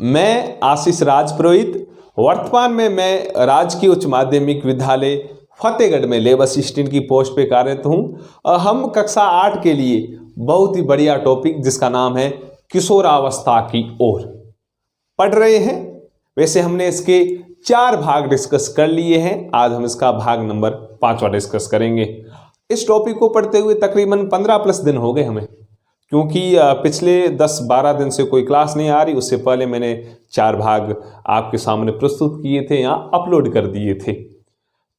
मैं आशीष राजपुरोहित, वर्तमान में मैं राजकीय उच्च माध्यमिक विद्यालय फतेहगढ़ में लेब असिस्टेंट की पोस्ट पे कार्यरत हूँ। हम कक्षा 8 के लिए बहुत ही बढ़िया टॉपिक जिसका नाम है किशोरावस्था की ओर पढ़ रहे हैं। वैसे हमने इसके 4 भाग डिस्कस कर लिए हैं। आज हम इसका भाग नंबर 5वां डिस्कस करेंगे। इस टॉपिक को पढ़ते हुए तकरीबन 15+ दिन हो गए हमें, क्योंकि पिछले 10-12 दिन से कोई क्लास नहीं आ रही। उससे पहले मैंने 4 भाग आपके सामने प्रस्तुत किए थे, यहाँ अपलोड कर दिए थे।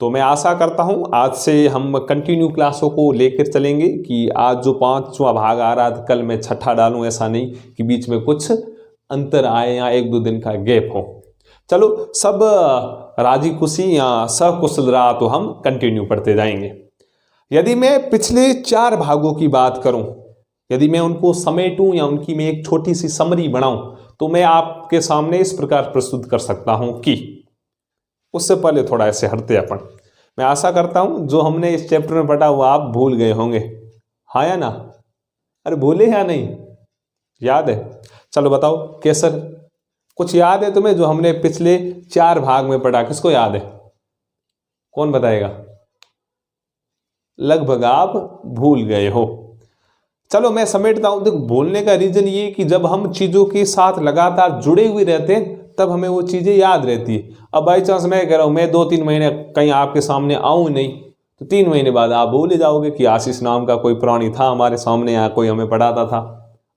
तो मैं आशा करता हूँ आज से हम कंटिन्यू क्लासों को लेकर चलेंगे कि आज जो 5वां भाग आ रहा था कल मैं 6ठा डालूँ, ऐसा नहीं कि बीच में कुछ अंतर आए या 1-2 दिन का गैप हो। चलो, सब राजी खुशी या सकुशल रहा तो हम कंटिन्यू पढ़ते जाएंगे। यदि मैं पिछले 4 भागों की बात करूं, यदि मैं उनको समेटूं या उनकी मैं एक छोटी सी समरी बनाऊं, तो मैं आपके सामने इस प्रकार प्रस्तुत कर सकता हूं कि उससे पहले थोड़ा ऐसे हटते अपन। मैं आशा करता हूं जो हमने इस चैप्टर में पढ़ा वो आप भूल गए होंगे, हाँ या ना? अरे भूले या नहीं? याद है? चलो बताओ केसर, कुछ याद है तुम्हें जो हमने पिछले 4 भाग में पढ़ा? किसको याद है? कौन बताएगा? लगभग आप भूल गए हो। चलो मैं समेटता हूं। देखो, भूलने का रीजन ये कि जब हम चीजों के साथ लगातार जुड़े हुए रहते हैं तब हमें वो चीजें याद रहती है। अब बाई चांस मैं कह रहा हूं मैं 2-3 महीने कहीं आपके सामने आऊं नहीं, तो 3 महीने बाद आप भूल जाओगे कि आशीष नाम का कोई प्राणी था हमारे सामने, या कोई हमें पढ़ाता था।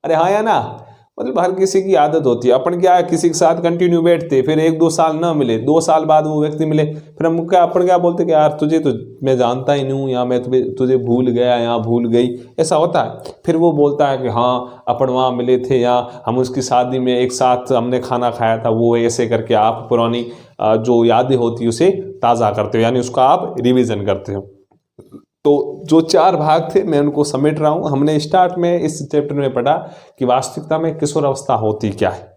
अरे हाँ या ना? मतलब हर किसी की आदत होती है। अपन क्या है, किसी के साथ कंटिन्यू बैठते, फिर 1-2 साल ना मिले, 2 साल बाद वो व्यक्ति मिले, फिर हम क्या अपन क्या बोलते कि यार तुझे तो मैं जानता ही नहीं हूँ, या मैं तुझे भूल गया या भूल गई, ऐसा होता है। फिर वो बोलता है कि हाँ अपन वहाँ मिले थे, या हम उसकी शादी में एक साथ हमने खाना खाया था, वो ऐसे करके आप पुरानी जो यादें होती है उसे ताज़ा करते हो, यानी उसका आप रिविज़न करते हो। तो जो 4 भाग थे मैं उनको समेट रहा हूं। हमने स्टार्ट में इस चैप्टर में पढ़ा कि वास्तविकता में किशोरावस्था होती क्या है।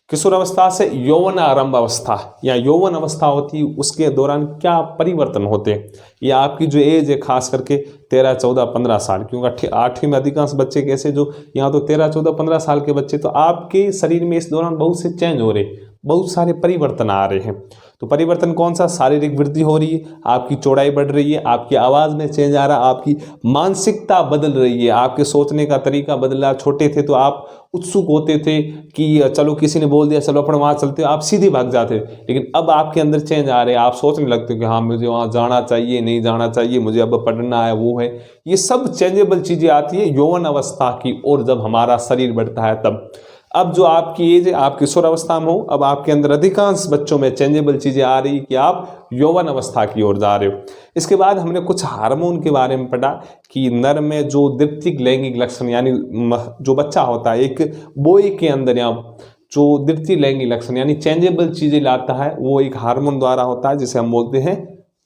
किशोरावस्था से यौवन आरंभ अवस्था या यौवन अवस्था होती है, उसके दौरान क्या परिवर्तन होते हैं। या आपकी जो एज है खास करके 13, 14, 15 साल, क्योंकि 8वीं में अधिकांश बच्चे कैसे जो यहाँ तो 13, 14, 15 साल के बच्चे, तो आपके शरीर में इस दौरान बहुत से चेंज हो रहे, बहुत सारे परिवर्तन आ रहे हैं। तो परिवर्तन कौन सा? शारीरिक वृद्धि हो रही है, आपकी चौड़ाई बढ़ रही है, आपकी आवाज़ में चेंज आ रहा, आपकी मानसिकता बदल रही है, आपके सोचने का तरीका बदला। छोटे थे तो आप उत्सुक होते थे कि चलो किसी ने बोल दिया चलो अपन वहाँ चलते हो, आप सीधे भाग जाते, लेकिन अब आपके अंदर चेंज आ रहे हैं। आप सोचने लगते हो कि हाँ मुझे वहाँ जाना चाहिए, नहीं जाना चाहिए, मुझे अब पढ़ना है, वो है। ये सब चेंजेबल चीज़ें आती है यौवन अवस्था की ओर, जब हमारा शरीर बढ़ता है तब। अब जो आपकी एज है, आप किशोर अवस्था में हो, अब आपके अंदर अधिकांश बच्चों में चेंजेबल चीजें आ रही कि आप यौवन अवस्था की ओर जा रहे हो। इसके बाद हमने कुछ हार्मोन के बारे में पढ़ा कि नर में जो द्वितीयक लैंगिक लक्षण, यानी जो बच्चा होता है एक बॉय के अंदर, या जो द्वितीय लैंगिक लक्षण यानी चेंजेबल चीजें लाता है, वो एक हार्मोन द्वारा होता है जिसे हम बोलते हैं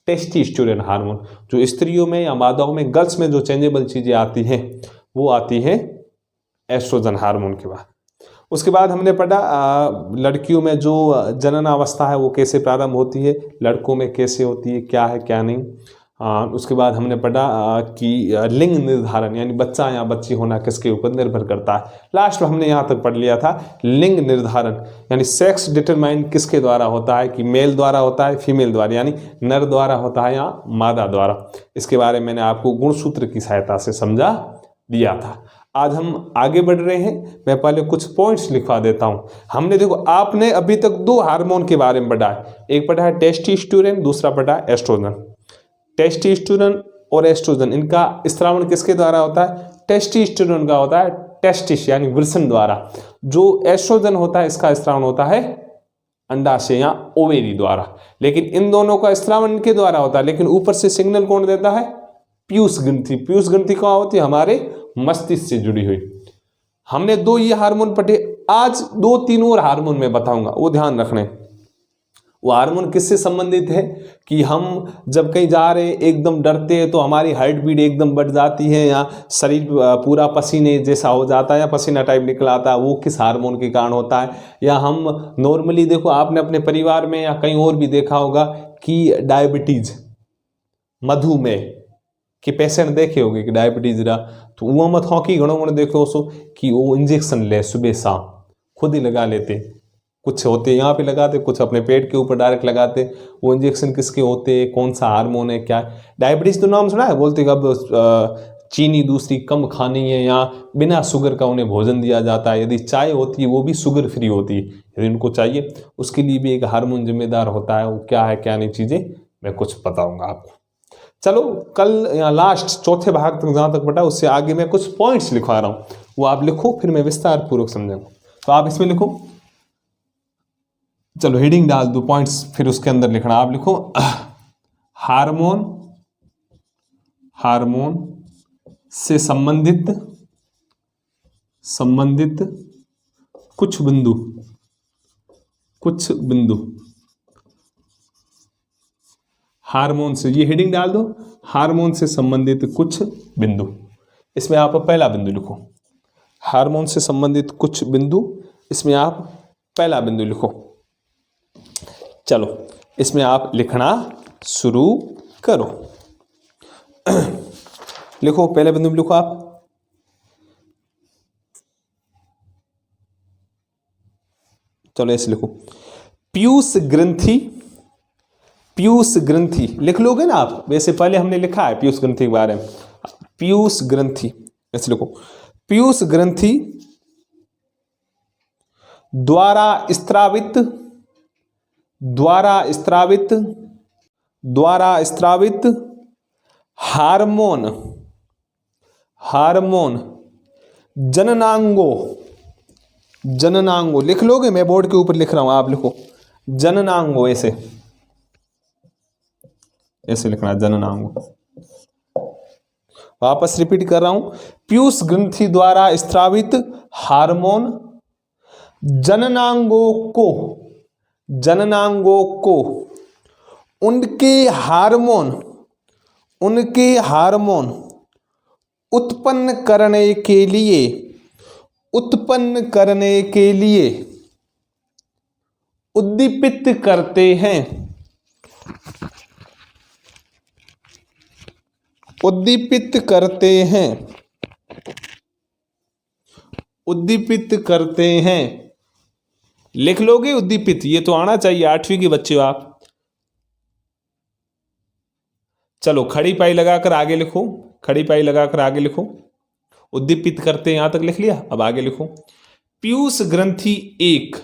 टेस्टोस्टेरोन हार्मोन। जो स्त्रियों में या मादाओं में, गर्ल्स में जो चेंजेबल चीजें आती हैं वो आती है एस्ट्रोजन हार्मोन के बाद। उसके बाद हमने पढ़ा लड़कियों में जो जनन अवस्था है वो कैसे प्रारंभ होती है, लड़कों में कैसे होती है, क्या है क्या नहीं। उसके बाद हमने पढ़ा कि लिंग निर्धारण यानी बच्चा या बच्ची होना किसके ऊपर निर्भर करता है। लास्ट में हमने यहाँ तक पढ़ लिया था लिंग निर्धारण यानी सेक्स डिटरमाइन किसके द्वारा होता है, कि मेल द्वारा होता है, फीमेल द्वारा, यानी नर द्वारा होता है या मादा द्वारा। इसके बारे में मैंने आपको गुणसूत्र की सहायता से समझा दिया था। आज हम आगे बढ़ रहे हैं। मैं पहले कुछ पॉइंट्स लिखवा देता हूं। हमने देखो, आपने अभी तक 2 हार्मोन के बारे में पढ़ा है, एक पढ़ा है टेस्टोस्टेरोन, दूसरा पढ़ा है एस्ट्रोजन। टेस्टोस्टेरोन और एस्ट्रोजन, इनका स्त्रावण किसके द्वारा होता है? टेस्टोस्टेरोन का होता है टेस्टिस यानी वृषण द्वारा। जो एस्ट्रोजन होता है इसका स्त्रावण होता है अंडाशय या ओवेरी द्वारा। लेकिन इन दोनों का स्त्रावण इनके द्वारा होता है, लेकिन ऊपर से सिग्नल कौन देता है? पीयूष ग्रंथि। पीयूष ग्रंथि कहाँ होती है? हमारे मस्तिष्क से जुड़ी हुई। हमने 2 ये हार्मोन पढ़े। आज 2-3 और हार्मोन में बताऊंगा, वो ध्यान रखने। वो हार्मोन किससे संबंधित है कि हम जब कहीं जा रहे एकदम डरते हैं तो हमारी हार्ट बीट एकदम बढ़ जाती है, या शरीर पूरा पसीने जैसा हो जाता है या पसीना टाइप निकल आता है, वो किस हार्मोन के कारण होता है। या हम नॉर्मली देखो, आपने अपने परिवार में या कहीं और भी देखा होगा कि डायबिटीज, मधुमेह कि पेशेंट देखे होगे कि डायबिटीज रहा, तो वो मत हो कि घणो घणो देखो सो कि वो इंजेक्शन ले सुबह शाम, खुद ही लगा लेते। कुछ होते यहाँ पे लगाते, कुछ अपने पेट के ऊपर डायरेक्ट लगाते। वो इंजेक्शन किसके होते हैं, कौन सा हार्मोन है, क्या है। डायबिटीज तो नाम सुना है, बोलते कि अब चीनी दूसरी कम खानी है, या बिना शुगर का उन्हें भोजन दिया जाता है। यदि चाय होती है वो भी शुगर फ्री होती है, यदि उनको चाहिए। उसके लिए भी एक हार्मोन जिम्मेदार होता है, वो क्या है क्या नहीं चीज़ें मैं कुछ बताऊंगा आपको। चलो कल या लास्ट चौथे भाग तक जहाँ तक बटा, उससे आगे मैं कुछ पॉइंट्स लिखवा रहा हूँ, वो आप लिखो, फिर मैं विस्तार पूर्वक समझाऊंगा। तो आप इसमें लिखो, चलो हेडिंग डाल दो पॉइंट्स, फिर उसके अंदर लिखना। आप लिखो हार्मोन, हार्मोन से संबंधित कुछ बिंदु, कुछ बिंदु। हार्मोन से, ये हेडिंग डाल दो, हार्मोन से संबंधित कुछ बिंदु। इसमें आप पहला बिंदु लिखो, हार्मोन से संबंधित कुछ बिंदु, इसमें आप पहला बिंदु लिखो। चलो इसमें आप लिखना शुरू करो। लिखो, पहले बिंदु लिखो आप। चलो ऐसे लिखो, पीयूष ग्रंथि। पीयूष ग्रंथि लिख लोगे ना आप, वैसे पहले हमने लिखा है पीयूष ग्रंथि के बारे में। पीयूष ग्रंथि ऐसे लिखो, पीयूष ग्रंथि द्वारा स्त्रावित, द्वारा स्त्रावित, द्वारा स्त्रावित हार्मोन, हार्मोन जननांगों, जननांगों लिख लोगे, मैं बोर्ड के ऊपर लिख रहा हूं, आप लिखो जननांगों। ऐसे ऐसे लिखना, जननांगों। वापस रिपीट कर रहा हूं, पीयूष ग्रंथि द्वारा स्त्रावित हार्मोन जननांगों को, जननांगों को उनके हार्मोन, उनके हार्मोन उत्पन्न करने के लिए, उत्पन्न करने के लिए उद्दीपित करते हैं, उद्दीपित करते हैं, उद्दीपित करते हैं। लिख लोगे उद्दीपित, ये तो आना चाहिए, 8वीं के बच्चे हो आप। चलो खड़ी पाई लगाकर आगे लिखो, खड़ी पाई लगाकर आगे लिखो। उद्दीपित करते यहां तक लिख लिया, अब आगे लिखो। पीयूष ग्रंथि एक,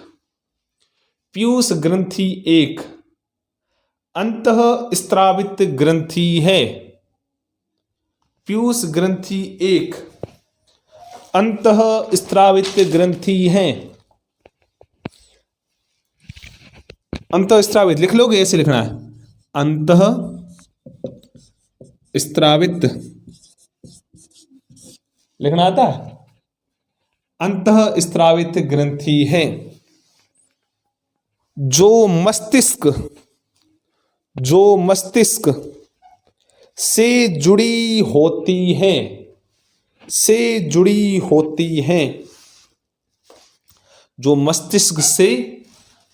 पीयूष ग्रंथि एक अंतः स्त्रावित ग्रंथि है। पीयूष ग्रंथि एक अंतः स्त्रावित ग्रंथि है। अंतः स्त्रावित लिख लोगे, ऐसे लिखना है, अंतः स्त्रावित लिखना आता है, अंतः स्त्रावित ग्रंथि है जो मस्तिष्क, जो मस्तिष्क से जुड़ी होती है, से जुड़ी होती है, जो मस्तिष्क से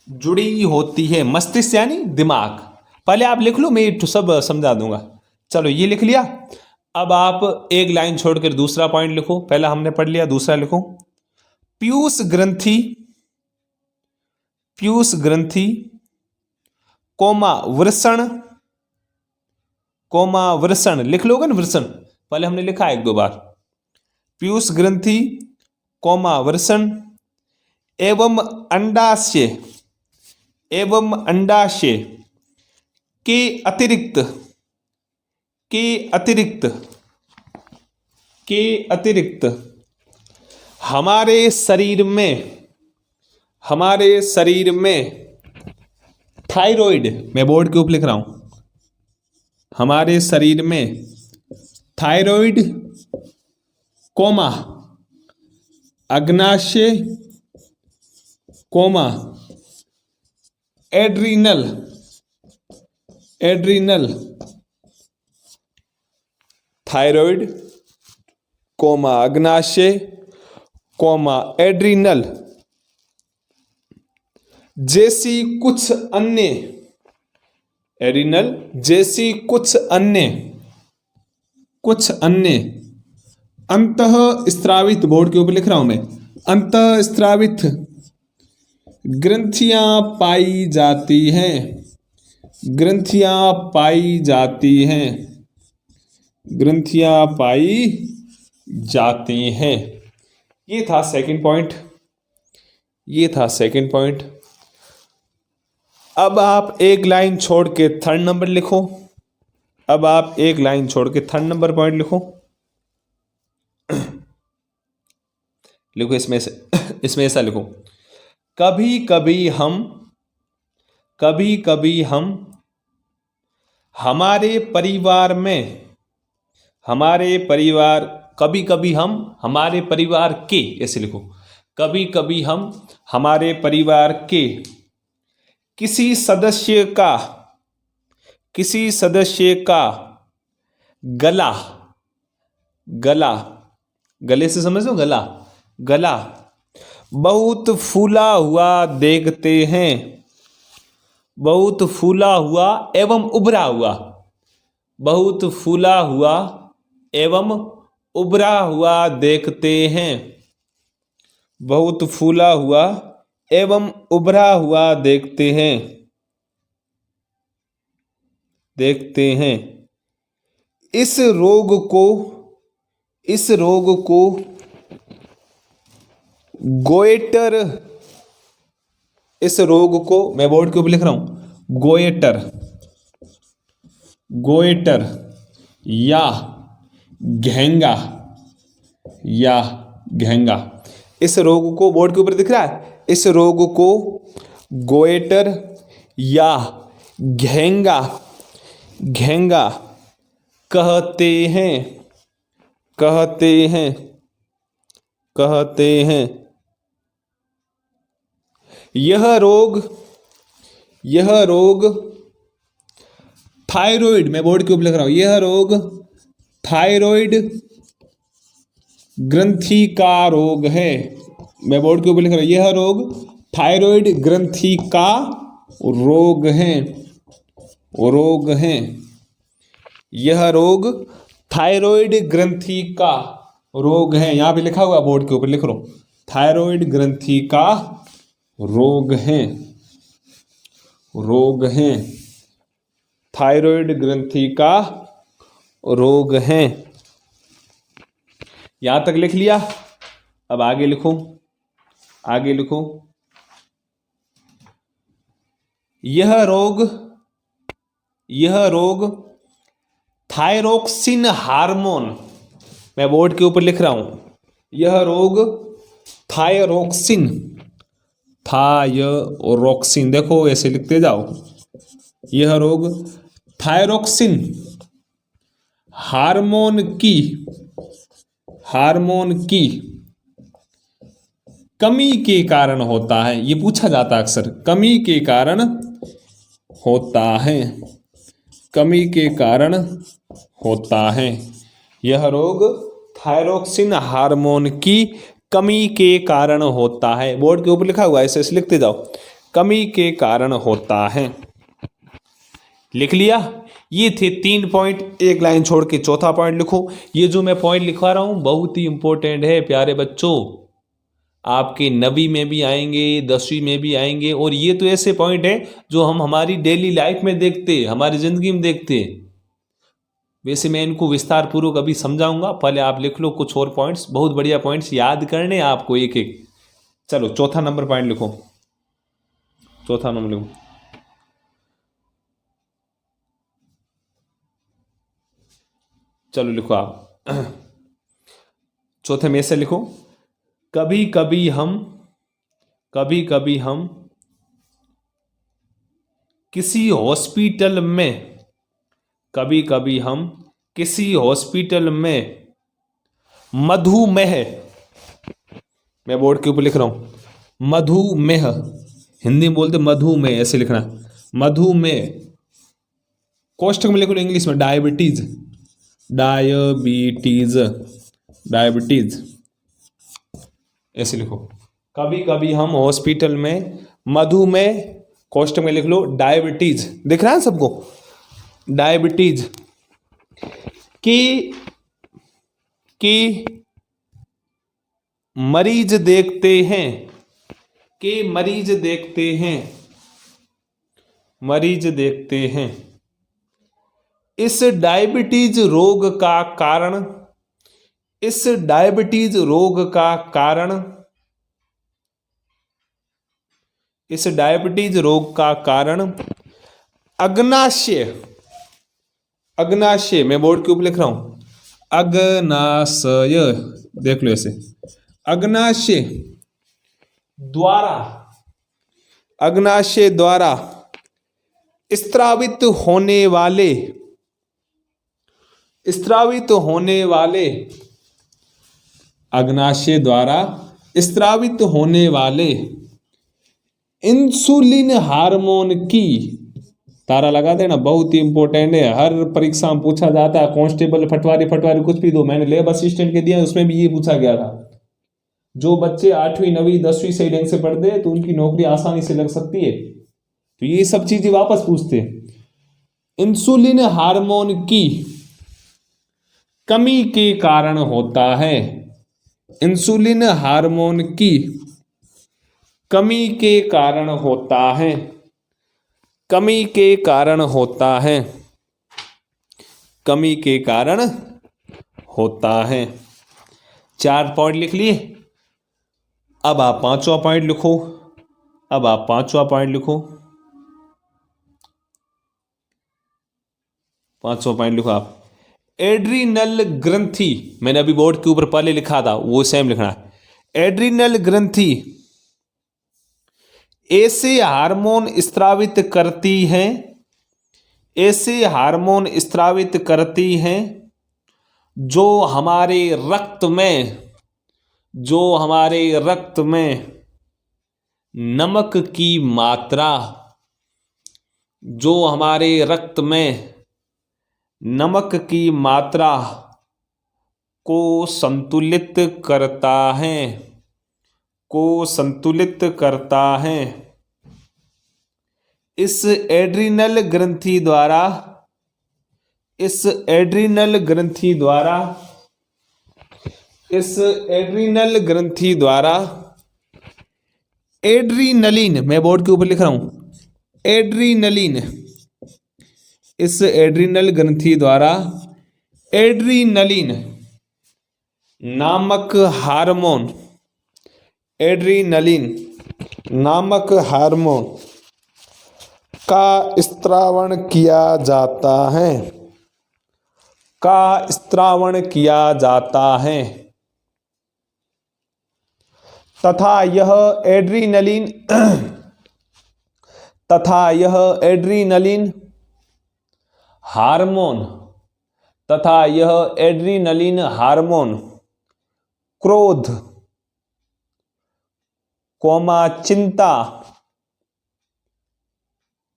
जुड़ी होती है। मस्तिष्क यानी दिमाग। पहले आप लिख लो, मैं सब समझा दूंगा। चलो ये लिख लिया, अब आप एक लाइन छोड़कर दूसरा पॉइंट लिखो। पहला हमने पढ़ लिया, दूसरा लिखो। पीयूष ग्रंथि, पीयूष ग्रंथि कोमा वृषण, कोमा वृषण लिख लोगे ना, वृषण पहले हमने लिखा है 1-2 बार। पीयूष ग्रंथि कोमा वृषण एवं अंडाशय, एवं अंडाशय के अतिरिक्त, के अतिरिक्त, के अतिरिक्त हमारे शरीर में, हमारे शरीर में थायराइड, मैं बोर्ड के ऊपर लिख रहा हूं, हमारे शरीर में थायराइड कोमा अग्नाशय comma adrenal, adrenal thyroid comma अग्नाशय कोमा एड्रीनल जैसी कुछ अन्य, एड्रीनल जैसी कुछ अन्य, कुछ अन्य अंतः स्त्रावित, बोर्ड के ऊपर लिख रहा हूं मैं, अंतः स्त्रावित ग्रंथियां पाई जाती हैं, ग्रंथियां पाई जाती हैं, ग्रंथियां पाई जाती हैं। ये था सेकंड पॉइंट, ये था सेकंड पॉइंट। अब आप एक लाइन छोड़ के थर्ड नंबर लिखो। अब आप एक लाइन छोड़ के थर्ड नंबर पॉइंट लिखो। लिखो इसमें से, इसमें ऐसा लिखो, कभी कभी हम, कभी कभी हम हमारे परिवार में, हमारे परिवार, कभी कभी हम हमारे परिवार के, ऐसे लिखो, कभी कभी हम हमारे परिवार के किसी सदस्य का, किसी सदस्य का गला, गला, गले से समझ लो, गला, गला बहुत फूला हुआ देखते हैं, बहुत फूला हुआ एवं उभरा हुआ, बहुत फूला हुआ एवं उभरा हुआ देखते हैं, बहुत फूला हुआ एवं उभरा हुआ देखते हैं, देखते हैं। इस रोग को, इस रोग को गोएटर, इस रोग को, मैं बोर्ड के ऊपर लिख रहा हूं, गोएटर, गोएटर या घेंगा, या घेंगा, इस रोग को, बोर्ड के ऊपर दिख रहा है, इस रोग को गोएटर या घेंगा, घेंगा कहते हैं, कहते हैं, कहते हैं। यह रोग, यह रोग थायराइड, मैं बोर्ड के ऊपर लिख रहा हूं, यह रोग थायराइड ग्रंथि का रोग है, मैं बोर्ड के ऊपर लिख रहा हूं, यह रोग थायराइड ग्रंथि का रोग है, रोग है। यह रोग थायराइड ग्रंथि का रोग है, यहां पे लिखा हुआ बोर्ड के ऊपर लिख लो, थायराइड ग्रंथि का रोग है, रोग है, थायराइड ग्रंथि का रोग है। यहां तक लिख लिया। अब आगे लिखो, आगे लिखो, यह रोग, यह रोग थायरोक्सिन हार्मोन, मैं बोर्ड के ऊपर लिख रहा हूं, यह रोग थायरोक्सिन, थायरोक्सिन, देखो ऐसे लिखते जाओ, यह रोग थायरोक्सिन हार्मोन की, हार्मोन की कमी के कारण होता है, ये पूछा जाता है अक्सर, कमी के कारण होता है, कमी के कारण होता है। यह रोग थायरोक्सिन हार्मोन की कमी के कारण होता है, बोर्ड के ऊपर लिखा हुआ है, ऐसे लिखते जाओ, कमी के कारण होता है। लिख लिया। ये थे 3 पॉइंट, एक लाइन छोड़ के चौथा पॉइंट लिखो। ये जो मैं पॉइंट लिखवा रहा हूं बहुत ही इंपॉर्टेंट है प्यारे बच्चों, आपके 9वीं में भी आएंगे, 10वीं में भी आएंगे, और ये तो ऐसे पॉइंट है जो हम हमारी डेली लाइफ में देखते, हमारी जिंदगी में देखते। वैसे मैं इनको विस्तार पूर्वक अभी समझाऊंगा, पहले आप लिख लो कुछ और पॉइंट्स, बहुत बढ़िया पॉइंट्स याद करने आपको एक एक। चलो चौथा नंबर पॉइंट लिखो, चौथा नंबर लिखो, चलो लिखो आप, चौथे में से लिखो, कभी कभी हम, कभी कभी हम किसी हॉस्पिटल में, कभी कभी हम किसी हॉस्पिटल में मधुमेह, मैं बोर्ड के ऊपर लिख रहा हूं, मधुमेह, हिंदी में बोलते मधुमेह, ऐसे लिखना, मधुमेह, कोष्ठक में लिख लो इंग्लिश में डायबिटीज, डायबिटीज, डायबिटीज, ऐसे लिखो। कभी कभी हम हॉस्पिटल में मधुमेह, कोष्ठक में लिख लो डायबिटीज, दिख रहा है सबको, डायबिटीज की मरीज देखते हैं, के मरीज देखते हैं, मरीज देखते हैं। इस डायबिटीज रोग का कारण, इस डायबिटीज रोग का कारण, इस डायबिटीज रोग का कारण अग्नाशय, अग्नाशय मैं बोर्ड के ऊपर लिख रहा हूं, अग्नाशय, देख लो ऐसे, अग्नाशय द्वारा, अग्नाशय द्वारा स्त्रावित होने वाले, स्त्रावित होने वाले, अग्नाशय द्वारा स्त्रावित होने वाले इंसुलिन हार्मोन की, तारा लगा देना, बहुत ही इंपॉर्टेंट है, हर परीक्षा में पूछा जाता है, कांस्टेबल पटवारी पटवारी कुछ भी दो, मैंने लेब असिस्टेंट के दिया उसमें भी ये पूछा गया था। जो बच्चे 8वीं 9वीं 10वीं सही ढंग से पढ़ते हैं तो उनकी नौकरी आसानी से लग सकती है, तो ये सब चीजें वापस पूछते हैं। इंसुलिन हार्मोन की कमी के कारण होता है, इंसुलिन हार्मोन की कमी के कारण होता है, कमी के कारण होता है, कमी के कारण होता है। 4 पॉइंट लिख लिए। अब आप 5वां पॉइंट लिखो, अब आप 5वां पॉइंट लिखो, 5वां पॉइंट लिखो आप। एड्रीनल ग्रंथि, मैंने अभी बोर्ड के ऊपर पहले लिखा था वो सेम लिखना है। एड्रीनल ग्रंथि ऐसे हार्मोन स्त्रावित करती हैं, ऐसे हार्मोन स्त्रावित करती हैं जो हमारे रक्त में, जो हमारे रक्त में नमक की मात्रा, जो हमारे रक्त में नमक की मात्रा को संतुलित करता है, को संतुलित करता है। इस एड्रीनल ग्रंथि द्वारा, इस एड्रीनल ग्रंथि द्वारा, इस एड्रीनल ग्रंथि द्वारा एड्रीनलिन, मैं बोर्ड के ऊपर लिख रहा हूं, एड्रीनलिन, इस एड्रीनल ग्रंथि द्वारा एड्रीनलिन नामक हार्मोन, एड्रीनलिन नामक हार्मोन का स्त्रावण किया जाता है, का स्त्रावण किया जाता है तथा यह एड्रीनलिन तथा यह एड्रीनलिन हार्मोन, तथा यह एड्रीनलिन हार्मोन क्रोध, कोमा चिंता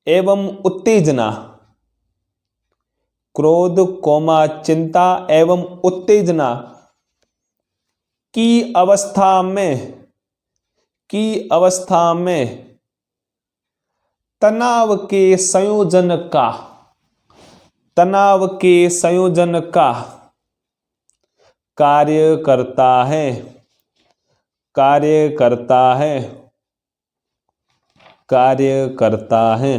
एवं उत्तेजना, क्रोध कोमा चिंता एवं उत्तेजना की अवस्था में, की अवस्था में तनाव के संयोजन का, तनाव के संयोजन का कार्य करता है, कार्य करता है, कार्य करता है।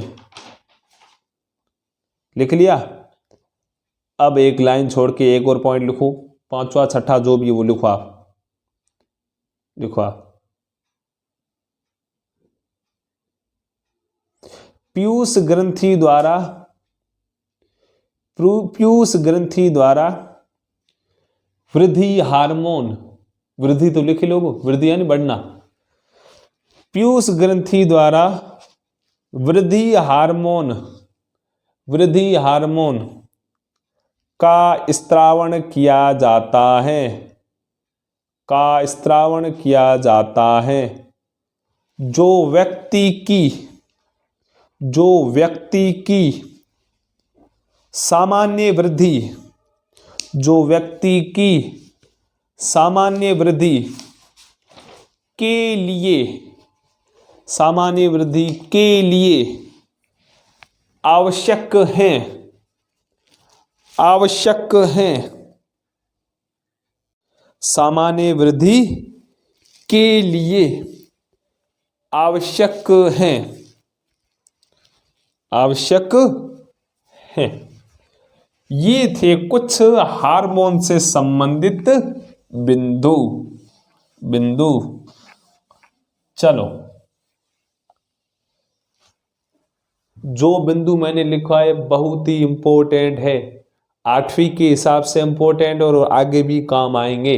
लिख लिया। अब एक लाइन छोड़ के एक और पॉइंट लिखो, 5वां 6ठा जो भी है वो लिखो आप, लिखो आप। पीयूष ग्रंथि द्वारा, पीयूष ग्रंथि द्वारा वृद्धि हार्मोन, वृद्धि तो लिखे लोगों, वृद्धि यानी बढ़ना, पीयूष ग्रंथि द्वारा वृद्धि हार्मोन, वृद्धि हार्मोन का स्त्रावण किया जाता है, का स्त्रावण किया जाता है जो व्यक्ति की, जो व्यक्ति की सामान्य वृद्धि, जो व्यक्ति की सामान्य वृद्धि के लिए, सामान्य वृद्धि के लिए आवश्यक हैं, आवश्यक हैं, सामान्य वृद्धि के लिए आवश्यक हैं, आवश्यक हैं। ये थे कुछ हार्मोन से संबंधित बिंदु। चलो, जो बिंदु मैंने लिखा है बहुत ही इंपॉर्टेंट है, 8वीं के हिसाब से इंपॉर्टेंट और आगे भी काम आएंगे।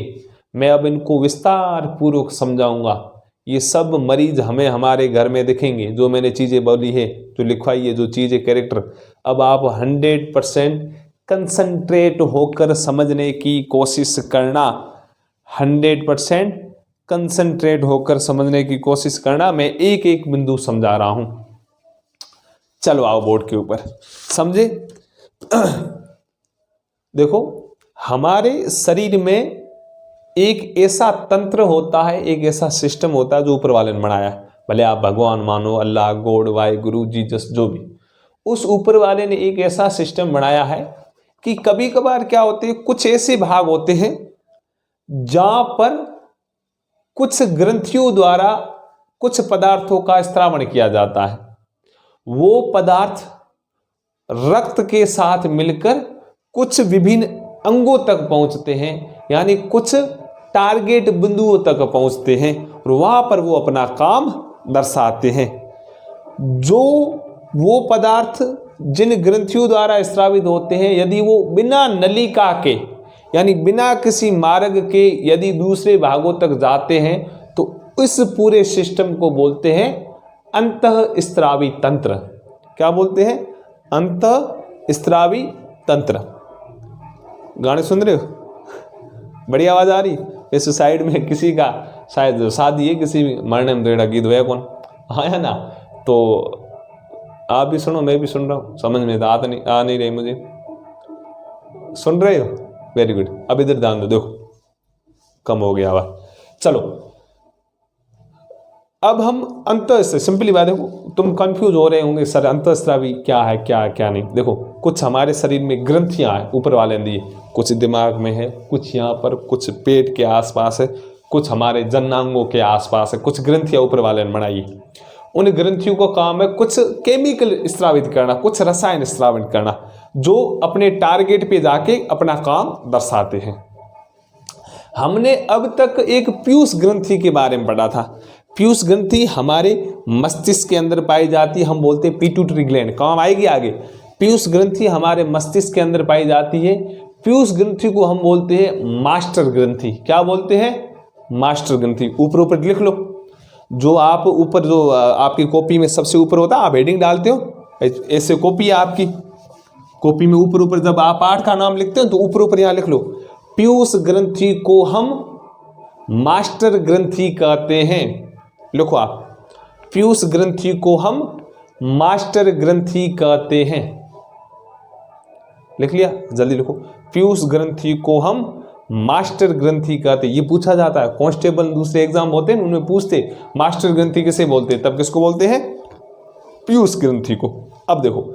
मैं अब इनको विस्तार पूर्वक समझाऊंगा। ये सब मरीज हमें हमारे घर में दिखेंगे, जो मैंने चीज़ें बोली है, जो लिखवाई है, जो चीज़ें कैरेक्टर। अब आप 100% कंसंट्रेट होकर समझने की कोशिश करना, 100% कंसंट्रेट होकर समझने की कोशिश करना। मैं एक एक बिंदु समझा रहा हूं। चलो आओ बोर्ड के ऊपर समझे। देखो, हमारे शरीर में एक ऐसा तंत्र होता है, एक ऐसा सिस्टम होता है जो ऊपर वाले ने बनाया है। भले आप भगवान मानो, अल्लाह, गॉड, वाहिगुरु, जीसस, जो भी, उस ऊपर वाले ने एक ऐसा सिस्टम बनाया है कि कभी कभार क्या होते हैं, कुछ ऐसे भाग होते हैं जहां पर कुछ ग्रंथियों द्वारा कुछ पदार्थों का स्त्रावण किया जाता है। वो पदार्थ रक्त के साथ मिलकर कुछ विभिन्न अंगों तक पहुंचते हैं, यानी कुछ टारगेट बिंदुओं तक पहुंचते हैं और वहां पर वो अपना काम दर्शाते हैं। जो वो पदार्थ जिन ग्रंथियों द्वारा स्रावित होते हैं, यदि वो बिना नलिका के, यानी बिना किसी मार्ग के यदि दूसरे भागों तक जाते हैं, तो इस पूरे सिस्टम को बोलते हैं अंतःस्रावी तंत्र। क्या बोलते हैं? अंतःस्रावी तंत्र। गाने सुन रहे हो? बड़ी आवाज आ रही? इस साइड में किसी का शायद शादी है, किसी मरने में तेरा गीत होया कौन आया ना, तो आप भी सुनो, मैं भी सुन रहा हूँ। समझ में तो आ नहीं रही मुझे। सुन रहे हो? Very good. अब इधर ध्यान दो, देखो कम हो गया आवाज। चलो, अब हम अंतःस्रावी, सिंपली बात है, तुम कंफ्यूज हो रहे होंगे सर अंतःस्रावी क्या है, क्या नहीं। देखो, कुछ हमारे शरीर में ग्रंथियां हैं, ऊपर वाले ने दी, कुछ दिमाग में है, कुछ यहाँ पर, कुछ पेट के आसपास है, कुछ हमारे जननांगों के आसपास है, कुछ ग्रंथियां ऊपर वाले ने बनाई। उन ग्रंथियों का काम है कुछ केमिकल स्रावित करना, कुछ रसायन स्रावित करना, जो अपने टारगेट पे जाके अपना काम दर्शाते हैं। हमने अब तक एक पीयूष ग्रंथि के बारे में पढ़ा था। पीयूष ग्रंथि हमारे मस्तिष्क के अंदर पाई जाती है, हम बोलते हैं पिट्यूटरी ग्लैंड। काम आएगी आगे। पीयूष ग्रंथि हमारे मस्तिष्क के अंदर पाई जाती है। पीयूष ग्रंथि को हम बोलते हैं मास्टर ग्रंथि। क्या बोलते हैं? मास्टर ग्रंथि। ऊपर लिख लो, जो आप ऊपर, जो आपकी कॉपी में सबसे ऊपर होता है, आप हेडिंग डालते हो, ऐसे कॉपी है आपकी, कॉपी में ऊपर जब आप पाठ का नाम लिखते हो तो ऊपर यहाँ लिख लो, पीयूष ग्रंथि को हम मास्टर ग्रंथि कहते हैं। लिखो आप, पीयूष ग्रंथि को हम मास्टर ग्रंथि कहते हैं। लिख लिया? जल्दी लिखो। पीयूष ग्रंथि को हम मास्टर ग्रंथि कहते हैं। ये पूछा जाता है, कांस्टेबल दूसरे एग्जाम होते हैं उनमें पूछते, मास्टर ग्रंथि किसे बोलते हैं? तब किसको बोलते हैं? पीयूष ग्रंथि को। अब देखो,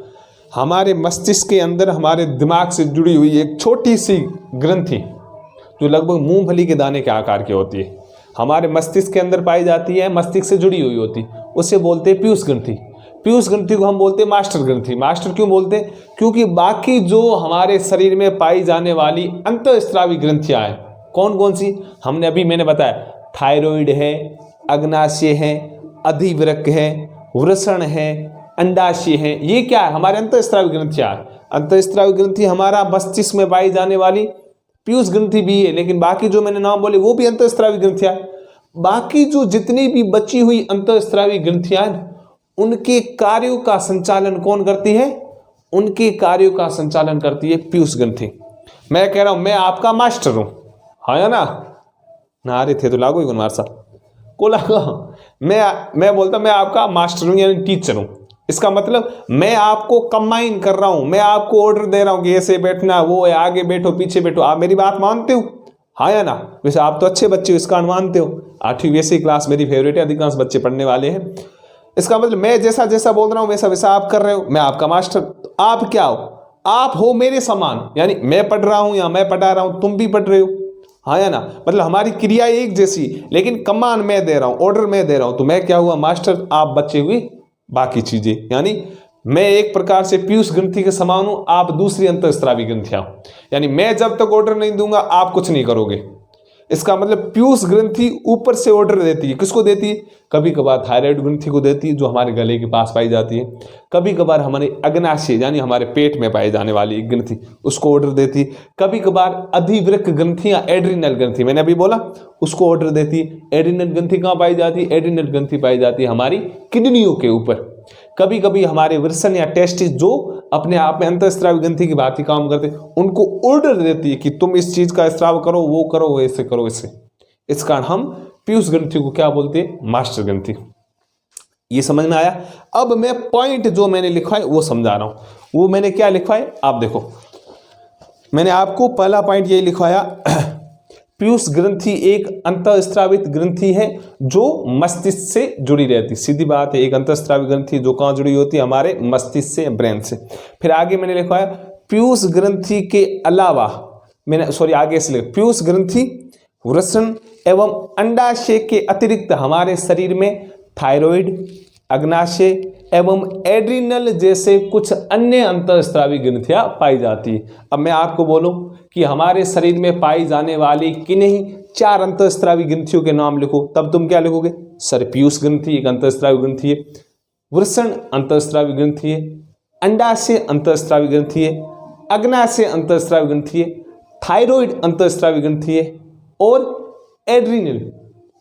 हमारे मस्तिष्क के अंदर हमारे दिमाग से जुड़ी हुई एक छोटी सी ग्रंथि, जो लगभग मूंगफली के दाने के आकार की होती है, हमारे मस्तिष्क के अंदर पाई जाती है, मस्तिष्क से जुड़ी हुई होती, उसे बोलते हैं पीयूष ग्रंथि। पीयूष ग्रंथि को हम बोलते हैं मास्टर ग्रंथि। मास्टर क्यों बोलते हैं? क्योंकि बाकी जो हमारे शरीर में पाई जाने वाली अंतःस्रावी ग्रंथियां हैं, कौन कौन सी हमने अभी मैंने बताया, थायराइड है, अग्नाशय है, अधिवृक्क है, वृषण है, अंडाशय है, ये क्या है? हमारे अंतःस्रावी ग्रंथियां। अंतःस्रावी ग्रंथि हमारा मस्तिष्क में पाई जाने वाली पीयूष ग्रंथि भी है, लेकिन बाकी जो मैंने नाम बोले वो भी अंतःस्रावी ग्रंथियां। बाकी जो जितनी भी बची हुई अंतःस्रावी ग्रंथियां, उनके कार्यों का संचालन कौन करती है? उनके कार्यों का संचालन करती है पीयूष ग्रंथि। मैं कह रहा हूं मैं आपका मास्टर हूं, हाँ या ना? नारे थे तो लागू ही मार साहब को लगा। मैं बोलता मैं आपका मास्टर हूं, यानी टीचर हूं। इसका मतलब मैं आपको कंबाइन कर रहा हूं, मैं आपको ऑर्डर दे रहा हूं कि ऐसे बैठना, वो है, आगे बैठो, पीछे बैठो। आप मेरी बात मानते हो, हाँ या ना? वैसे आप तो अच्छे बच्चे हो, इसका मानते हो। 8वीं वैसी क्लास मेरी फेवरेट है, अधिकांश बच्चे पढ़ने वाले हैं। इसका मतलब मैं जैसा जैसा बोल रहा हूं वैसा वैसा आप कर रहे हो। मैं आपका मास्टर। आप क्या हो? आप हो मेरे समान, यानी मैं पढ़ रहा हूं या मैं पढ़ा रहा हूं, तुम भी पढ़ रहे हो। हाँ या ना, मतलब हमारी क्रिया एक जैसी, लेकिन कमांड मैं दे रहा हूं, ऑर्डर मैं दे रहा हूं, तो मैं क्या हुआ मास्टर, आप बचे हुए बाकी चीजें। यानी मैं एक प्रकार से पीयूष ग्रंथि के समान हूं, आप दूसरी अंतःस्रावी ग्रंथियां। यानी मैं जब तक ऑर्डर नहीं दूंगा आप कुछ नहीं करोगे। इसका मतलब पीयूष ग्रंथि ऊपर से ऑर्डर देती है। किसको देती है? कभी कभार थायराइड ग्रंथि को देती है, जो हमारे गले के पास पाई जाती है। कभी कभार हमारे अग्नाशय यानी हमारे पेट में पाई जाने वाली एक ग्रंथि, उसको ऑर्डर देती है। कभी कभार अधिवृक्क ग्रंथि या एड्रिनल ग्रंथि, मैंने अभी बोला, उसको ऑर्डर देती है। एड्रिनल ग्रंथि कहाँ पाई जाती है? एड्रिनल ग्रंथि पाई जाती है हमारी किडनियों के ऊपर। कभी कभी हमारे वृषण या टेस्टिस, जो अपने आप में अंतःस्रावी ग्रंथि की भांति काम करते हैं, उनको ऑर्डर देती है कि तुम इस चीज का स्राव करो, वो करो, ऐसे करो, ऐसे। इस कारण हम पीयूष ग्रंथि को क्या बोलते हैं? मास्टर ग्रंथि। ये समझ में आया? अब मैं पॉइंट जो मैंने लिखा है वो समझा रहा हूं। वो मैंने क्या लिखा है आप देखो, मैंने आपको पहला पॉइंट यही लिखवाया, पीयूष ग्रंथि एक अंतःस्रावित ग्रंथि है जो मस्तिष्क से जुड़ी रहती। सीधी बात है, एक अंतःस्रावी ग्रंथि जो कहाँ जुड़ी होती है? हमारे मस्तिष्क से, ब्रेन से। फिर आगे मैंने लिखा है पीयूष ग्रंथि के अलावा, आगे से लिखा, पीयूष ग्रंथि वृषण एवं अंडाशय के अतिरिक्त हमारे शरीर में थायराइड, अग्नाशय एवं एड्रिनल जैसे कुछ अन्य अंतःस्रावी ग्रंथियां पाई जाती है। अब मैं आपको बोलूं कि हमारे शरीर में पाई जाने वाली किन्हीं 4 अंतःस्रावी ग्रंथियों के नाम लिखो, तब तुम क्या लिखोगे? सर, पीयूष ग्रंथि एक अंतःस्रावी ग्रंथि है, वृषण अंतःस्रावी ग्रंथि है, अंडाशय अंतःस्रावी ग्रंथि है, अग्नाशय अंतःस्रावी ग्रंथि है, थायराइड अंतःस्रावी ग्रंथि है, और एड्रिनल,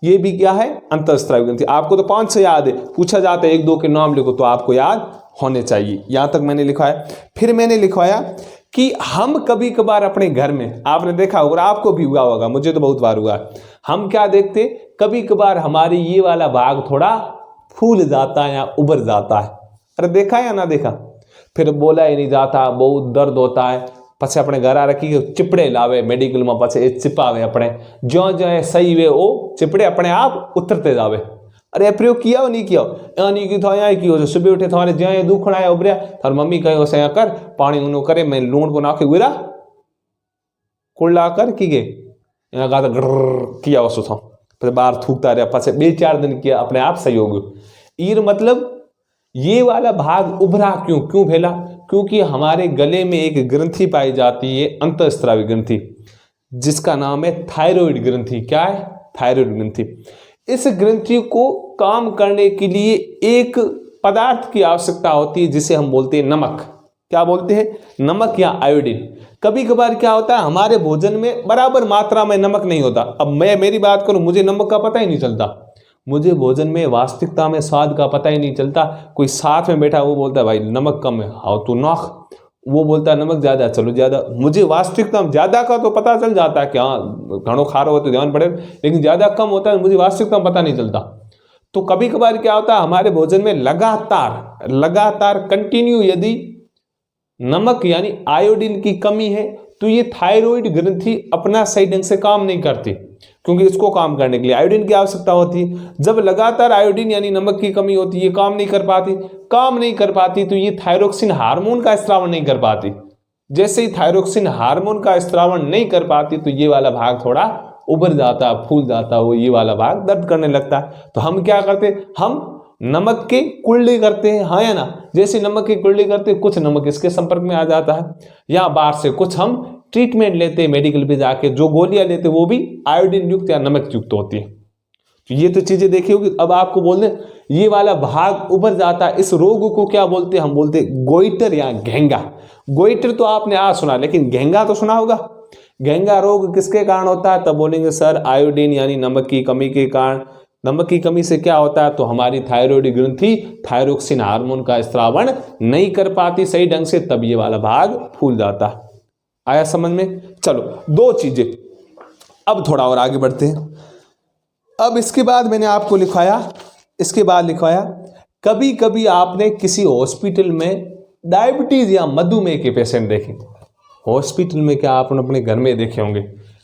ये भी क्या है? अंतःस्रावी ग्रंथि। आपको तो 5 से याद है, पूछा जाता है 1-2 के नाम लिखो, तो आपको याद होने चाहिए। यहां तक मैंने लिखा है। फिर मैंने लिखवाया कि हम कभी कभार अपने घर में, आपने देखा होगा, आपको भी हुआ होगा, मुझे तो बहुत बार हुआ, हम क्या देखते, कभी कभार हमारी ये वाला भाग थोड़ा फूल जाता है या उभर जाता है। अरे देखा या ना देखा? फिर बोला ही नहीं जाता, बहुत दर्द होता है, पछे अपने घर आ रखी चिपड़े लावे मेडिकल में, पछे चिपावे अपने, ज्यो ज्यो सही वे वो चिपड़े अपने आप उतरते जावे। अरे प्रयोग किया हो नहीं किया? नहीं की था यहाँ की, सुबह उठे थारे ज्यो दुखण आया उभरिया, थार मम्मी कहे से कर पानी उनो करे, मैं लूण को नाखे गुरा कुल्ला कर की गे यहाँ गा किया वसु था, फिर बाहर थूकता रहा, पछे 2-4 दिन किया, अपने आप सही हो गयो। ईर मतलब ये वाला भाग उभरा क्यों भेला? क्योंकि हमारे गले में एक ग्रंथि पाई जाती है, अंतःस्रावी ग्रंथि, जिसका नाम है थायराइड ग्रंथि। क्या है? थायराइड ग्रंथि। इस ग्रंथि को काम करने के लिए एक पदार्थ की आवश्यकता होती है, जिसे हम बोलते हैं नमक। क्या बोलते हैं? नमक या आयोडीन। कभी कभार क्या होता है, हमारे भोजन में बराबर मात्रा में नमक नहीं होता। अब मैं मेरी बात करूं, मुझे नमक का पता ही नहीं चलता, मुझे भोजन में वास्तविकता में स्वाद का पता ही नहीं चलता। कोई साथ में बैठा वो बोलता है भाई नमक कम है, आओ तू नाख, वो बोलता है नमक ज्यादा, चलो ज्यादा। मुझे वास्तविकता में ज्यादा का तो पता चल जाता है कि हाँ घणो खारो हो तो ध्यान पड़े, लेकिन ज्यादा कम होता है, मुझे वास्तविकता में पता नहीं चलता। तो कभी कभार क्या होता है, हमारे भोजन में लगातार कंटिन्यू यदि नमक यानी आयोडीन की कमी है, तो ये थायराइड ग्रंथि अपना सही ढंग से काम नहीं करती, क्योंकि इसको काम करने के लिए आयोडीन की आवश्यकता होती है। जब लगातार आयोडीन यानी नमक की कमी होती है, काम नहीं कर पाती, तो ये थायरोक्सिन हार्मोन का स्रावन नहीं कर पाती। जैसे ही थायरोक्सिन हार्मोन का स्रावन नहीं कर पाती, तो ये वाला भाग थोड़ा उभर जाता, फूल जाता, वो ये वाला भाग दर्द करने लगता है। तो हम क्या करते, हम नमक की कुल्ली करते हैं, हाँ या ना? जैसे नमक की कुल्ली करते, कुछ नमक इसके संपर्क में आ जाता है, या बाहर से कुछ हम ट्रीटमेंट लेते हैं मेडिकल पे जाके, जो गोलियां लेते वो भी आयोडीन युक्त या नमक युक्त होती है। तो ये तो चीजें देखी होगी। अब आपको बोल दें ये वाला भाग उभर जाता है, इस रोग को क्या बोलते हैं? हम बोलते हैं गोइटर या घेंगा। गोइटर तो आपने आज सुना, लेकिन घेंगा तो सुना होगा। घेंगा रोग किसके कारण होता है? तब बोलेंगे सर आयोडीन यानी नमक की कमी के कारण। नमक की कमी से क्या होता है? तो हमारी थायराइड ग्रंथि थायरोक्सिन हार्मोन का स्रावन नहीं कर पाती सही ढंग से, तब ये वाला भाग फूल जाता है। आया समझ में? चलो 2 चीजें। अब थोड़ा और आगे बढ़ते हैं। अब इसके बाद मैंने आपको लिखवाया, कभी कभी आपने किसी हॉस्पिटल में डायबिटीज या मधुमेह के पेशेंट देखे। हॉस्पिटल में क्या आप अपने घर में देखे होंगे।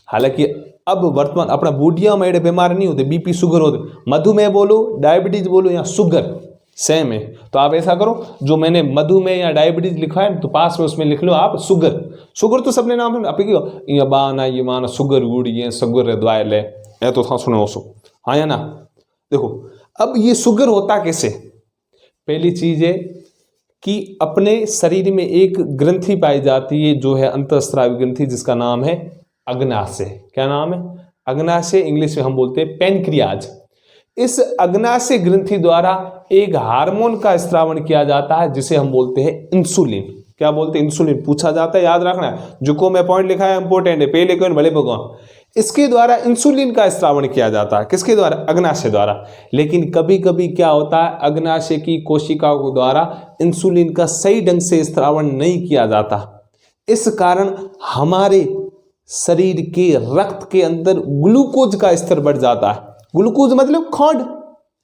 हालांकि अब वर्तमान अपना बूढ़िया में बीमार नहीं होते, बीपी शुगर होते, मधुमेह बोलो, डायबिटीज बोलो या शुगर, सेम है। तो आप ऐसा करो, जो मैंने मधुमेह या डायबिटीज लिखा है तो पास में उसमें लिख लो आप शुगर। शुगर तो सबने नाम है, आप ये बाना ये माना शुगर गुड़ ये शुगर दवाई ले, ये तो था सुनो सो, हाँ या ना। देखो अब ये शुगर होता कैसे, पहली चीज है कि अपने शरीर में एक ग्रंथि पाई जाती है जो है अंतःस्रावी ग्रंथि, जिसका नाम है अग्नाशय। क्या नाम है? अग्नाशय। इंग्लिश में हम बोलते हैं पैनक्रियाज। इस अग्नाशय ग्रंथि द्वारा एक हार्मोन का स्रावण किया जाता है जिसे हम बोलते हैं इंसुलिन। क्या बोलते हैं? इंसुलिन। पूछा जाता है, याद रखना है, जो को मैं पॉइंट लिखा है इंपॉर्टेंट है, पहले कौन भले भगवान। इसके द्वारा इंसुलिन का स्रावण किया जाता है। किसके द्वारा? अग्नाशय द्वारा। लेकिन कभी कभी क्या होता है, अग्नाशय की कोशिकाओं के द्वारा इंसुलिन का सही ढंग से स्रावण नहीं किया जाता। इस कारण हमारे शरीर के रक्त के अंदर ग्लूकोज का स्तर बढ़ जाता है। ग्लूकोज मतलब खांड,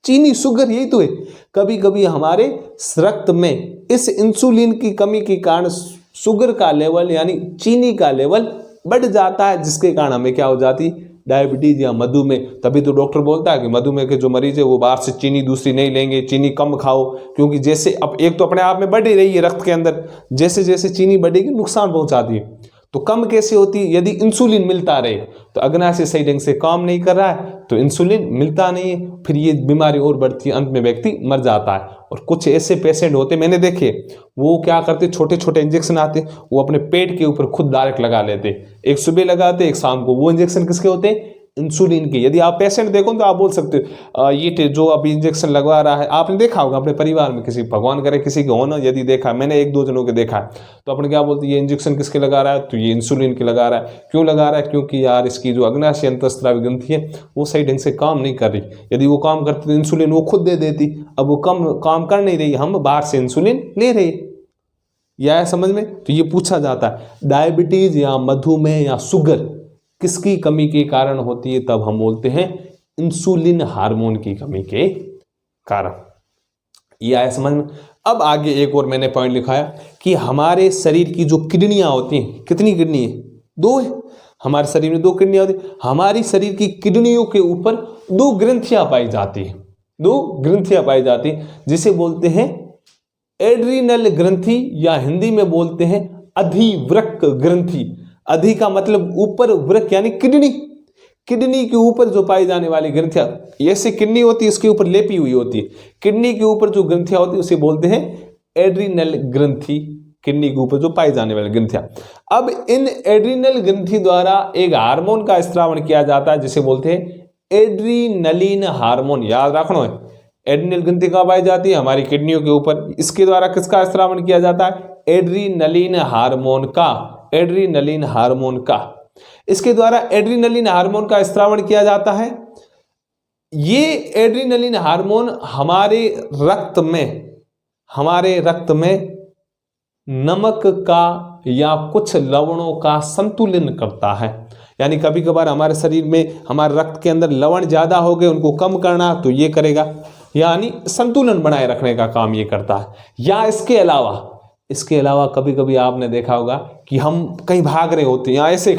चीनी, शुगर, यही तो है। कभी कभी हमारे रक्त में इस इंसुलिन की कमी के कारण शुगर का लेवल यानी चीनी का लेवल बढ़ जाता है, जिसके कारण हमें क्या हो जाती? डायबिटीज या मधुमेह। तभी तो डॉक्टर बोलता है कि मधुमेह के जो मरीज है वो बाहर से चीनी दूसरी नहीं लेंगे, चीनी कम खाओ, क्योंकि जैसे अब एक तो अपने आप में बढ़ ही रही है रक्त के अंदर, जैसे जैसे चीनी बढ़ेगी नुकसान पहुंचाती है। तो कम कैसे होती है? यदि इंसुलिन मिलता रहे। तो अग्नाशय सही ढंग से काम नहीं कर रहा है तो इंसुलिन मिलता नहीं है, फिर ये बीमारी और बढ़ती है, अंत में व्यक्ति मर जाता है। और कुछ ऐसे पेशेंट होते मैंने देखे, वो क्या करते, छोटे छोटे इंजेक्शन आते, वो अपने पेट के ऊपर खुद डायरेक्ट लगा लेते, एक सुबह लगाते एक शाम को। वो इंजेक्शन किसके होते हैं? इंसुलिन के। यदि आप पेशेंट देखो तो आप बोल सकते हो ये जो अभी इंजेक्शन लगवा रहा है, आपने देखा होगा अपने परिवार में किसी, भगवान करे किसी के हो ना, यदि देखा, मैंने एक दो जनों के देखा है, तो अपने क्या बोलते हैं, ये इंजेक्शन किसके लगा रहा है? तो ये इंसुलिन के लगा रहा है। क्यों लगा रहा है? क्योंकि यार इसकी जो अग्नाशय अंतःस्रावी ग्रंथि है वो सही ढंग से काम नहीं कर रही। यदि वो काम करती तो इंसुलिन वो खुद दे देती, अब वो कम काम कर नहीं रही, हम बाहर से इंसुलिन ले रहे। यह है समझ में? तो ये पूछा जाता है डायबिटीज या मधुमेह या शुगर किसकी कमी के कारण होती है? तब हम बोलते हैं इंसुलिन हार्मोन की कमी के कारण। यह आया समझ में? अब आगे एक और मैंने पॉइंट लिखा है कि हमारे शरीर की जो किडनियां होती हैं, कितनी किडनी है? 2 है। हमारे शरीर में 2 किडनियां होती हैं। हमारी शरीर की किडनियों के ऊपर 2 ग्रंथियां पाई जाती है, 2 ग्रंथियां पाई जाती है, जिसे बोलते हैं एड्रीनल ग्रंथि या हिंदी में बोलते हैं अधिवृक्क ग्रंथि। अधि का मतलब ऊपर, वृक्क यानी किडनी। किडनी के ऊपर जो पाई जाने वाली ग्रंथियां, ऐसे किडनी होती है इसके ऊपर लेपी हुई होती है, किडनी के ऊपर जो ग्रंथियां होती है उसे बोलते हैं एड्रीनल ग्रंथि। किडनी के ऊपर जो पाई जाने वाली ग्रंथियां। अब इन एड्रीनल ग्रंथि द्वारा एक हार्मोन का स्रावण किया जाता है जिसे बोलते हैं एड्रीनलिन हार्मोन। याद रखना है, एड्रीनल ग्रंथि कहाँ पाई जाती है? हमारी किडनियों के ऊपर। इसके द्वारा किसका स्रावण किया जाता है? एड्रीनलिन हार्मोन का। एड्रीनलिन हार्मोन का। इसके द्वारा एड्रीनलिन हार्मोन का स्रावण किया जाता है। ये एड्रीनलिन हार्मोन हमारे रक्त में नमक का या कुछ लवणों का संतुलन करता है। यानी कभी कभार हमारे शरीर में, हमारे रक्त के अंदर लवण ज्यादा हो गए, उनको कम करना तो ये करेगा, यानी संतुलन बनाए रखने का काम ये करता है। या इसके अलावा कभी कभी आपने देखा होगा कि हम कहीं भाग रहे होते हैं, या ऐसे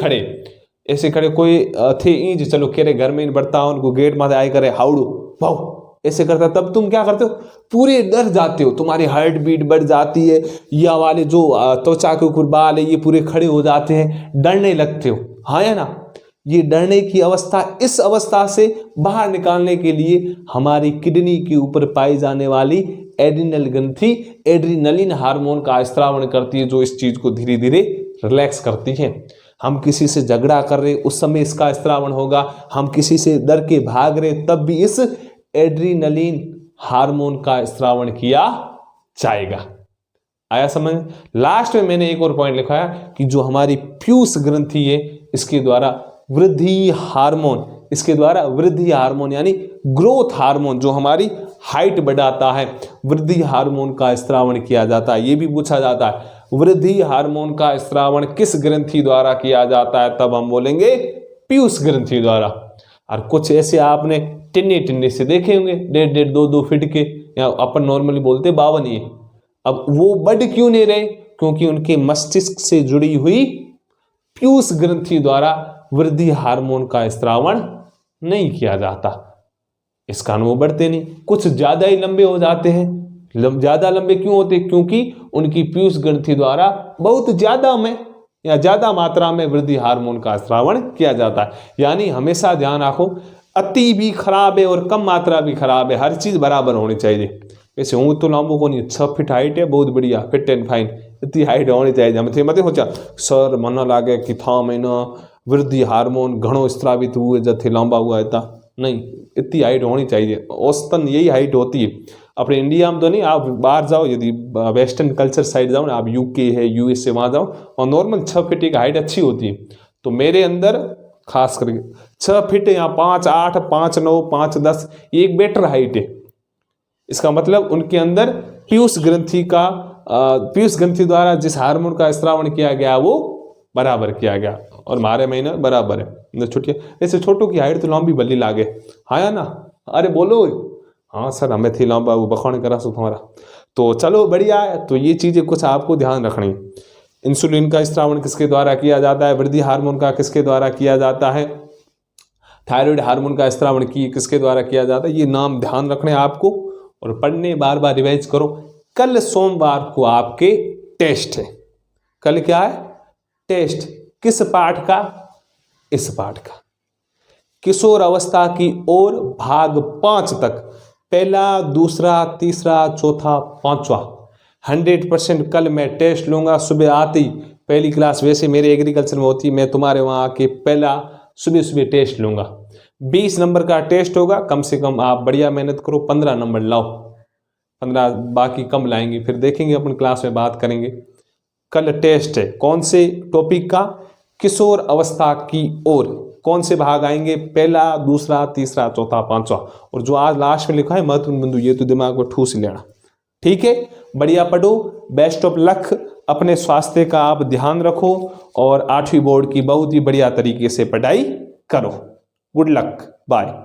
खड़े कोई थे इंज, चलो केरे घर में बढ़ता हो, उनको गेट माथे आए करे हाउड़ू भाव ऐसे करता, तब तुम क्या करते हो? पूरे डर जाते हो, तुम्हारी हार्ट बीट बढ़ जाती है, या वाले जो त्वचा के ऊपर बाल है ये पूरे खड़े हो जाते हैं, डरने लगते हो, हाँ या ना। ये डरने की अवस्था, इस अवस्था से बाहर निकालने के लिए हमारी किडनी के ऊपर पाई जाने वाली एड्रीनल ग्रंथि एड्रीनलिन हार्मोन का स्रावण करती है, जो इस चीज को धीरे धीरे रिलैक्स करती है। हम किसी से झगड़ा कर रहे उस समय इसका स्रावण होगा, हम किसी से डर के भाग रहे तब भी इस एड्रीनलिन हार्मोन का स्रावण किया जाएगा। आया समझ? लास्ट में मैंने एक और पॉइंट लिखा है कि जो हमारी पीयूष ग्रंथि है इसके द्वारा वृद्धि हार्मोन यानी ग्रोथ हार्मोन, जो हमारी हाइट बढ़ाता है, वृद्धि हार्मोन का स्रावण किया जाता है। ये भी पूछा जाता है वृद्धि हार्मोन का स्रावण किस ग्रंथि द्वारा किया जाता है? तब हम बोलेंगे पीयूष ग्रंथि द्वारा। और कुछ ऐसे आपने टिन्ने से देखे होंगे, 1.5 2 फीट के, या अपन नॉर्मली बोलते 52 ये। अब वो बढ़ क्यों नहीं रहे? क्योंकि उनके मस्तिष्क से जुड़ी हुई पीयूष ग्रंथि द्वारा वृद्धि हार्मोन का स्रावण नहीं किया जाता, इस कारण वो बढ़ते नहीं। कुछ ज्यादा ही लंबे हो जाते हैं, ज्यादा लंबे क्यों होते हैं? क्योंकि उनकी पीयूष ग्रंथि द्वारा बहुत ज्यादा में या ज्यादा मात्रा में वृद्धि हार्मोन का स्रावण किया जाता है। यानी हमेशा ध्यान रखो, अति भी खराब है और कम मात्रा भी खराब है, हर चीज बराबर होनी चाहिए। वैसे हूँ तो लांबो को नहीं, 6 फीट हाइट है, बहुत बढ़िया, फिट एंड फाइन, इतनी हाइट होनी चाहिए। हम मत सोचा सर मन लागे कि था महीना वृद्धि हार्मोन घणो स्त्रावित हुए जथे लंबा हुआ है, नहीं, इतनी हाइट होनी चाहिए, औसतन यही हाइट होती है। अपने इंडिया में तो नहीं, आप बाहर जाओ, यदि वेस्टर्न कल्चर साइड जाओ ना, आप यूके है, यूएसए, वहाँ जाओ और नॉर्मल 6 फीट की हाइट अच्छी होती है। तो मेरे अंदर खास करके 6 फीट या 5'8", 5'9", 5'10", ये एक बेटर हाइट है। इसका मतलब उनके अंदर पीयूष ग्रंथि द्वारा जिस हार्मोन का स्रावण किया गया वो बराबर किया गया, और हमारे महीने बराबर है। छुट्टियाँ ऐसे छोटों की हाइट तो लंबी भली लागे, हाँ या ना? अरे बोलो, हाँ सर हमें थी लंबा, वो बखाने करा सो तुम्हारा। तो चलो बढ़िया है। तो ये चीजें कुछ आपको ध्यान रखनी। इंसुलिन का स्रावण किसके द्वारा किया जाता है? वृद्धि हार्मोन का किसके द्वारा किया जाता है? थायराइड हार्मोन का स्रावण किसके द्वारा किया जाता है? ये नाम ध्यान रखने आपको और पढ़ने, बार बार रिवाइज करो। कल सोमवार को आपके टेस्ट है। कल क्या है? टेस्ट। किस पाठ का? इस पाठ का, किशोर अवस्था की ओर भाग 5 तक, पहला, दूसरा, तीसरा, चौथा, 5वां। 100% कल मैं टेस्ट लूंगा सुबह आते ही। पहली क्लास वैसे मेरे एग्रीकल्चर में होती, मैं तुम्हारे वहां आके पहला सुबह टेस्ट लूंगा। 20 नंबर का टेस्ट होगा, कम से कम आप बढ़िया मेहनत करो, 15 नंबर लाओ, 15, बाकी कम लाएंगे, फिर देखेंगे अपन क्लास में बात करेंगे। कल टेस्ट है, कौन से टॉपिक का? किशोर अवस्था की ओर। कौन से भाग आएंगे? पहला, दूसरा, तीसरा, चौथा, 5वां। और जो आज लास्ट में लिखा है महत्वपूर्ण बिंदु, ये तो दिमाग में ठूस लेना। ठीक है, बढ़िया पढ़ो, बेस्ट ऑफ लक। अपने स्वास्थ्य का आप ध्यान रखो और 8वीं बोर्ड की बहुत ही बढ़िया तरीके से पढ़ाई करो। Good luck, bye.